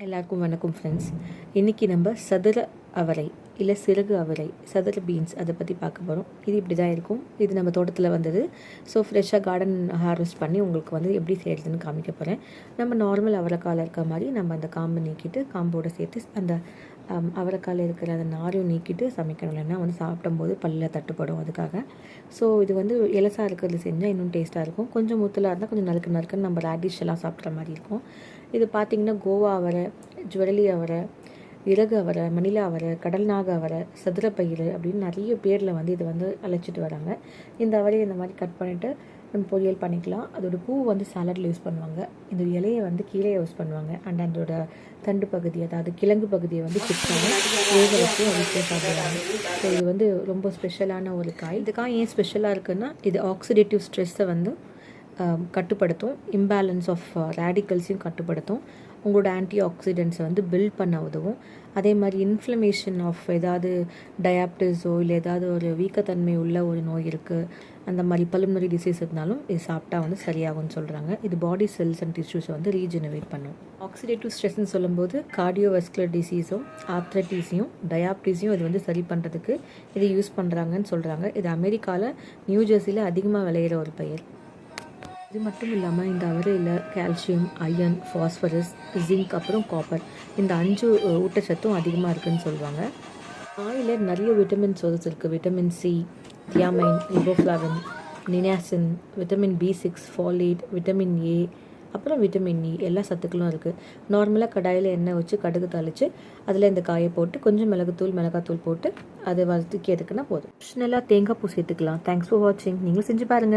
எல்லாருக்கும் வணக்கம் ஃப்ரெண்ட்ஸ். இன்றைக்கி நம்ம சதுர அவரை இல்லை சிறகு அவரை, சதுர பீன்ஸ் அதை பற்றி பார்க்க போகிறோம். இது இப்படி தான் இருக்கும். இது நம்ம தோட்டத்தில் வந்தது. ஸோ ஃப்ரெஷ்ஷாக கார்டன் ஹார்வெஸ்ட் பண்ணி உங்களுக்கு வந்து எப்படி செய்கிறதுன்னு காமிக்க போகிறேன். நம்ம நார்மல் அவரைக்காயில் இருக்க மாதிரி நம்ம அந்த காம்பை நீக்கிட்டு காம்போடு சேர்த்து அந்த அவரைக்காயில் இருக்கிற அந்த நாரையும் நீக்கிட்டு சமைக்கணும். இல்லைன்னா வந்து சாப்பிடும்போது பல்லில் தட்டுப்படும். அதுக்காக ஸோ இது வந்து இலசாக இருக்கிறது செஞ்சால் இன்னும் டேஸ்ட்டாக இருக்கும். கொஞ்சம் முத்தலாக இருந்தால் கொஞ்சம் நறுக்குன்னு நம்ம ரேடிஷ் எல்லாம் சாப்பிட்ற மாதிரி இருக்கும். இது பார்த்திங்கன்னா கோவா அவரை, ஜுவரலி அவரை, இறகு அவரை, மணிலா அவரை, கடல்நாக அவரை, சதுரப்பயிறு அப்படின்னு நிறைய பேரில் வந்து இதை வந்து அழைச்சிட்டு வராங்க. இந்த அவரையை இந்த மாதிரி கட் பண்ணிவிட்டு நம்ம பொரியல் பண்ணிக்கலாம். அதோட பூ வந்து சாலடில் யூஸ் பண்ணுவாங்க. இந்த இலையை வந்து கீழே யூஸ் பண்ணுவாங்க. அண்ட் அதோட தண்டு பகுதி, அதாவது கிழங்கு பகுதியை வந்து கிட்டாங்க வேக வச்சு வீட்டில் சாப்பிடுவாங்க. ஸோ இது வந்து ரொம்ப ஸ்பெஷலான ஒரு காய். இந்த காய் ஏன் ஸ்பெஷலாக இருக்குன்னா இது ஆக்சிடேட்டிவ் ஸ்ட்ரெஸ்ஸை வந்து கட்டுப்படுத்தும், இம்பேலன்ஸ் ஆஃப் ரேடிக்கல்ஸையும் கட்டுப்படுத்தும், உங்களோட ஆன்டி ஆக்சிடென்ட்ஸை வந்து பில்ட் பண்ண உதவும். அதே மாதிரி இன்ஃப்ளமேஷன் ஆஃப் ஏதாவது டயாபிட்டிஸோ இல்லை ஏதாவது ஒரு வீக்கத்தன்மை உள்ள ஒரு நோய் இருக்குது, அந்த மாதிரி பல்மனரி டிசீஸ் இருந்தாலும் இது சாப்பிட்டா வந்து சரியாகும்னு சொல்கிறாங்க. இது பாடி செல்ஸ் அண்ட் டிஷ்யூஸை வந்து ரீஜெனரேட் பண்ணும். ஆக்சிடேட்டிவ் ஸ்ட்ரெஸ்ன்னு சொல்லும்போது கார்டியோவஸ்குலர் டிசீஸும் ஆர்த்ரைட்டிஸையும் டயாபிட்டிஸையும் இது வந்து சரி பண்ணுறதுக்கு இது யூஸ் பண்ணுறாங்கன்னு சொல்கிறாங்க. இது அமெரிக்காவில் நியூ ஜெர்சியில் அதிகமாக விளையிற ஒரு பயிர். இது மட்டும் இல்லாமல் இந்த அவரையில் கால்சியம், அயர்ன், ஃபாஸ்பரஸ், ஜிங்க், அப்புறம் காப்பர், இந்த 5 ஊட்டச்சத்தும் அதிகமாக இருக்குதுன்னு சொல்லுவாங்க. காயில் நிறைய விட்டமின் சோர்ஸ் இருக்குது. Vitamin C, thiamine, riboflavin, niacin, vitamin B6, folate, vitamin A, அப்புறம் விட்டமின் இ, எல்லா சத்துக்களும் இருக்குது. நார்மலாக கடாயில் எண்ணெய் வச்சு கடுகு தாளித்து அதில் இந்த காயை போட்டு கொஞ்சம் மிளகாத்தூள் போட்டு அதை வதக்கி எடுக்குன்னா போதும். நல்லா தேங்காய் பூ சேர்த்துக்கலாம். தேங்க்ஸ் ஃபார் வாட்சிங். நீங்களும் செஞ்சு பாருங்கள்.